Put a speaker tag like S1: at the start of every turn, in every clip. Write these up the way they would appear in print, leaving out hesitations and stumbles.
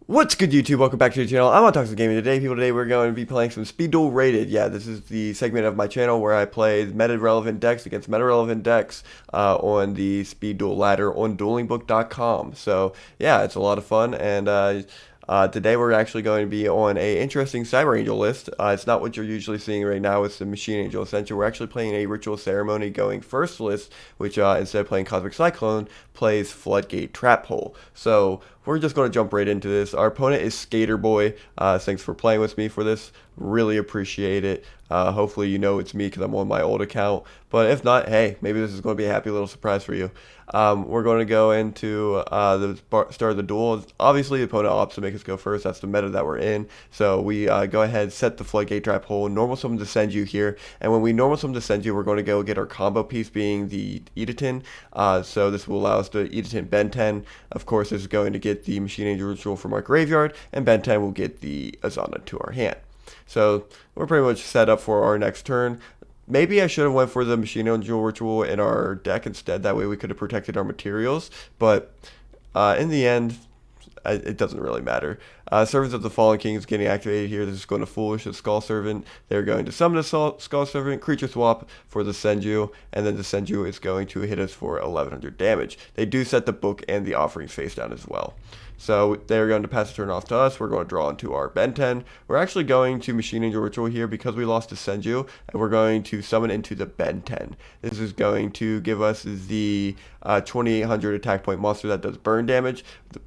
S1: What's good, YouTube? Welcome back to the channel. I'm on Toxin Gaming today. Today we're going to be playing some Speed Duel Rated. Yeah, this is the segment of my channel where I play meta-relevant decks against meta-relevant decks on the Speed Duel ladder on duelingbook.com. So, yeah, it's a lot of fun, and today we're actually going to be on a interesting Cyber Angel list. It's not what you're usually seeing right now with the Machine Angel Ascension. We're actually playing a Ritual Ceremony going first list, which instead of playing Cosmic Cyclone, plays Floodgate Trap Hole. So we're just going to jump right into this. Our opponent is Skater Boy. Thanks for playing with me for this. Really appreciate it. Hopefully you know it's me because I'm on my old account. But if not, hey, maybe this is going to be a happy little surprise for you. We're going to go into the start of the duel. Obviously, the opponent opts to make us go first. That's the meta that we're in. So we go ahead, set the Floodgate Trap Hole, normal summon to send you here. And when we normal summon to send you, we're going to go get our combo piece being the Edatin. So this will allow us to Edatin Ben 10. Of course, this is going to get the Machine Angel Ritual from our graveyard, and Ben 10 will get the Azana to our hand. So we're pretty much set up for our next turn. Maybe I should have went for the Machine Angel Ritual in our deck instead. That way we could have protected our materials. But in the end, it doesn't really matter. Servants of the Fallen King is getting activated here. This is going to Foolish the Skull Servant. They're going to summon a Skull Servant, creature swap for the Senju, and then the Senju is going to hit us for 1100 damage. They do set the book and the offerings face down as well. So they're going to pass the turn off to us. We're going to draw into our Ben 10. We're actually going to Machine Angel Ritual here because we lost to Senju, and we're going to summon into the Ben 10. This is going to give us the 2800 attack point monster that does burn damage.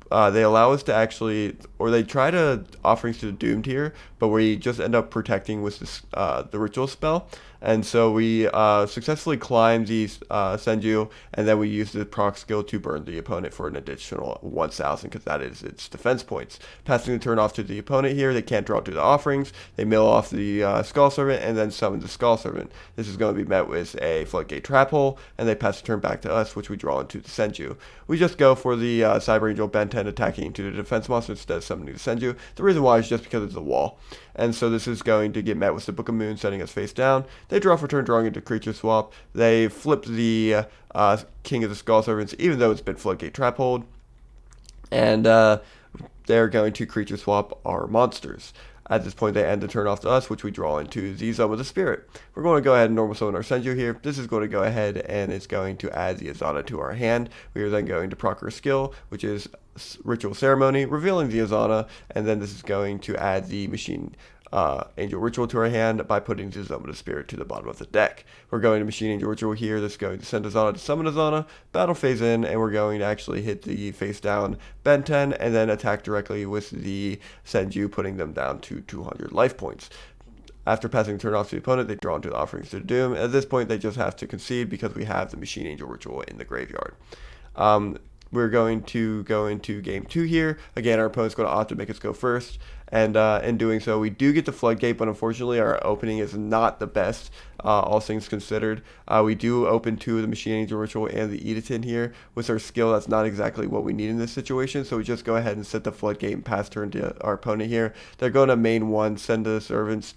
S1: They allow us to actually, or they try to offerings to the Doomed here, but we just end up protecting with this, the Ritual spell. And so we successfully climb the Senju, and then we use the proc skill to burn the opponent for an additional 1000, because that is its defense points. Passing the turn off to the opponent here, they can't draw to the offerings. They mill off the Skull Servant and then summon the Skull Servant. This is going to be met with a Floodgate Trap Hole, and they pass the turn back to us, which we draw into the Senju. We just go for the Cyber Angel Ben 10 attacking into the defense monster instead of summoning the Senju. The reason why is just because it's a wall. And so this is going to get met with the Book of Moon, setting us face down. They draw for turn, drawing into creature swap. They flip the King of the Skull Servants, even though it's been Floodgate Trap Hold. And they're going to creature swap our monsters. At this point, they end the turn off to us, which we draw into the Zone of the Spirit. We're going to go ahead and normal summon our Senju here. This is going to go ahead and it's going to add the Azana to our hand. We are then going to proc our skill, which is Ritual Ceremony, revealing the Azana, and then this is going to add the Machine Angel Ritual to our hand by putting the Zone of the Spirit to the bottom of the deck. We're going to Machine Angel Ritual here. This is going to send Azana to summon Azana, battle phase in, and we're going to actually hit the face down Ben 10 and then attack directly with the Senju, putting them down to 200 life points. After passing turn off to the opponent, they draw into the offerings to the Doom. At this point, they just have to concede because we have the Machine Angel Ritual in the graveyard. We're going to go into game 2 here. Again, our opponent's going to opt to make us go first. And in doing so, we do get the Floodgate, but unfortunately our opening is not the best, all things considered. We do open 2 of the Machine Angel Ritual and the Edatin here. With our skill, that's not exactly what we need in this situation, so we just go ahead and set the Floodgate and pass turn to our opponent here. They're going to main 1, send the servants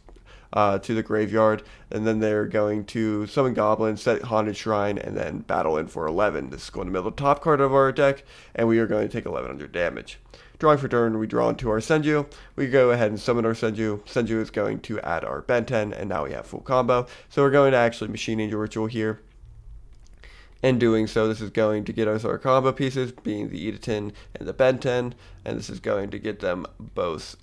S1: to the graveyard, and then they're going to summon goblins, set Haunted Shrine, and then battle in for 11. This is going to be the top card of our deck, and we are going to take 1100 damage. Drawing for turn, we draw into our Senju. We go ahead and summon our Senju. Senju is going to add our Ben 10, and now we have full combo. So we're going to actually Machine Angel Ritual here. In doing so, this is going to get us our combo pieces, being the Edatin and the Ben 10, and this is going to get them both,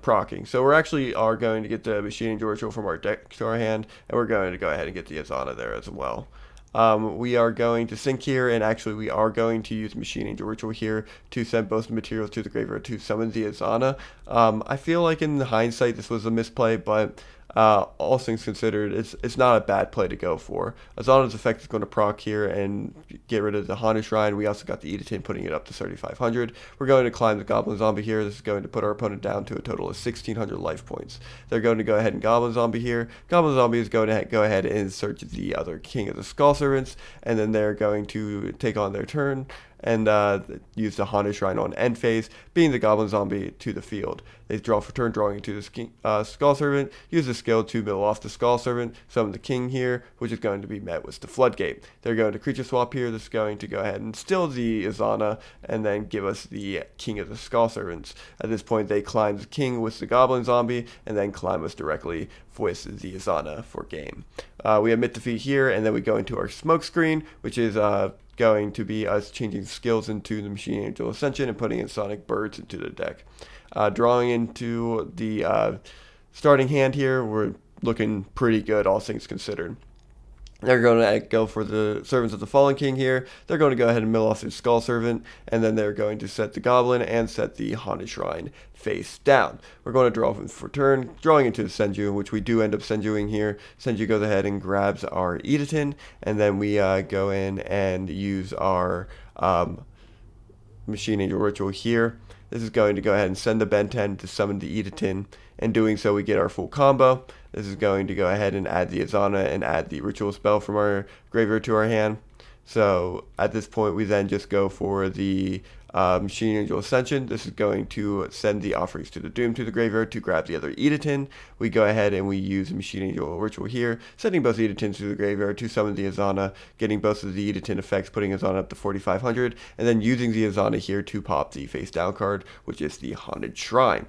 S1: procking. So we're actually going to get the Machine Angel Ritual from our deck to our hand, and we're going to go ahead and get the Azana there as well. We are going to sync here, and actually we are going to use Machine Angel Ritual here to send both materials to the graveyard to summon the Azana. I feel like in hindsight this was a misplay, but all things considered, it's not a bad play to go for. Azana's effect is going to proc here and get rid of the Haunted Shrine. We also got the Edatin, putting it up to 3500. We're going to climb the Goblin Zombie here. This is going to put our opponent down to a total of 1600 life points. They're going to go ahead and Goblin Zombie here. Goblin Zombie is going to go ahead and search the other King of the Skull Servants, and then they're going to take on their turn. and use the Haunted Shrine on end phase, being the Goblin Zombie to the field. They draw for turn, drawing into the Skull Servant, use the skill to mill off the Skull Servant, summon the King here, which is going to be met with the Floodgate. They're going to creature swap here. This is going to go ahead and steal the Izana, and then give us the King of the Skull Servants. At this point, they climb the King with the Goblin Zombie, and then climb us directly with the Izana for game. We admit defeat here, and then we go into our smoke screen, which is going to be us changing skills into the Machine Angel Ascension and putting in Sonic Birds into the deck. Drawing into the starting hand here, we're looking pretty good, all things considered. They're going to go for the Servants of the Fallen King here. They're going to go ahead and mill off their Skull Servant, and then they're going to set the Goblin and set the Haunted Shrine face down. We're going to draw for turn, drawing into the Senju, which we do end up Senjuing here. Senju goes ahead and grabs our Edatin, and then we go in and use our Machine Angel Ritual here. This is going to go ahead and send the Ben 10 to summon the Edatin, and doing so we get our full combo. This is going to go ahead and add the Izana and add the ritual spell from our graveyard to our hand. So at this point we then just go for the Machine Angel Ascension. This is going to send the offerings to the Doom to the graveyard to grab the other Edatin. We go ahead and we use the Machine Angel Ritual here, sending both Edatins to the graveyard to summon the Izana, getting both of the Edatin effects, putting Izana up to 4,500, and then using the Izana here to pop the face down card, which is the Haunted Shrine.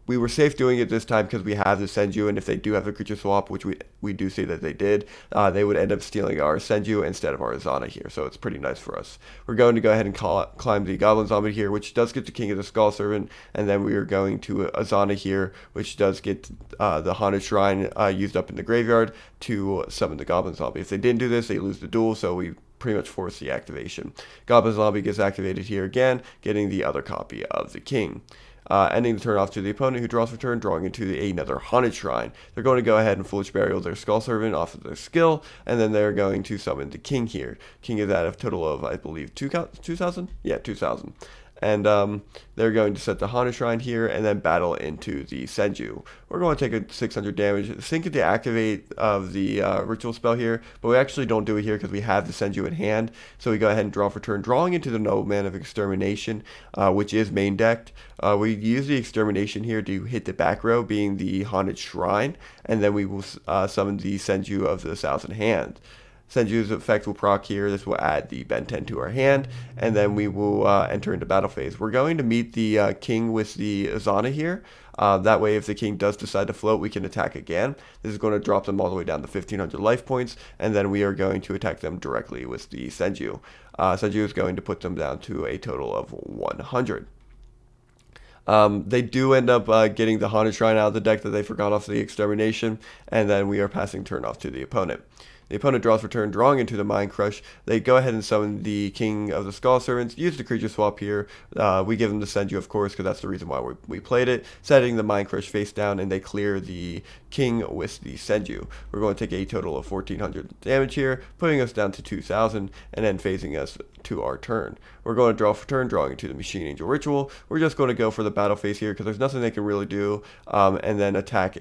S1: We were safe doing it this time because we have the Senju, and if they do have the creature swap, which we do see that they did, they would end up stealing our Senju instead of our Izana here, so it's pretty nice for us. We're going to go ahead and climb the Goblin Zombie here, which does get the King of the Skull Servant, and then we are going to Izana here, which does get the Haunted Shrine used up in the graveyard to summon the Goblin Zombie. If they didn't do this, they lose the duel, so we pretty much force the activation. Goblin Zombie gets activated here again, getting the other copy of the King. Ending the turn off to the opponent, who draws for turn, drawing into another Haunted Shrine. They're going to go ahead and Foolish Burial their Skull Servant off of their skill, and then they're going to summon the King here. King is at a total of, I believe, 2,000? Yeah, 2,000. And they're going to set the Haunted Shrine here and then battle into the Senju. We're going to take a 600 damage. Think of the activate of the ritual spell here, but we actually don't do it here because we have the Senju in hand. So we go ahead and draw for turn, drawing into the Nobleman of Extermination, which is main decked. We use the Extermination here to hit the back row, being the Haunted Shrine, and then we will summon the Senju of the Thousand Hands. Senju's effect will proc here. This will add the Ben 10 to our hand, and then we will enter into battle phase. We're going to meet the King with the Izana here. That way, if the King does decide to float, we can attack again. This is going to drop them all the way down to 1,500 life points, and then we are going to attack them directly with the Senju. Senju is going to put them down to a total of 100. They do end up getting the Haunted Shrine out of the deck that they forgot off the Extermination, and then we are passing turn off to the opponent. The opponent draws for turn, drawing into the Mind Crush. They go ahead and summon the King of the Skull Servants, use the creature swap here. We give them the Senju, of course, because that's the reason why we played it, setting the Mind Crush face down, and they clear the King with the Senju. We're going to take a total of 1,400 damage here, putting us down to 2,000, and then phasing us to our turn. We're going to draw for turn, drawing into the Machine Angel Ritual. We're just going to go for the battle phase here because there's nothing they can really do, and then attack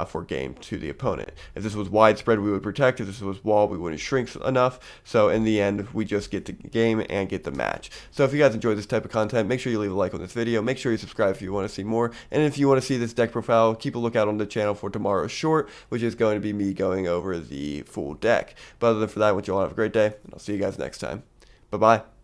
S1: for game to the opponent. If this was widespread, we would protect. If this was wall, we wouldn't shrink enough. So in the end, we just get the game and get the match. So if you guys enjoy this type of content, make sure you leave a like on this video. Make sure you subscribe if you want to see more. And if you want to see this deck profile, keep a lookout on the channel for tomorrow's short, which is going to be me going over the full deck. But other than that, I want you all to have a great day, and I'll see you guys next time. Bye-bye.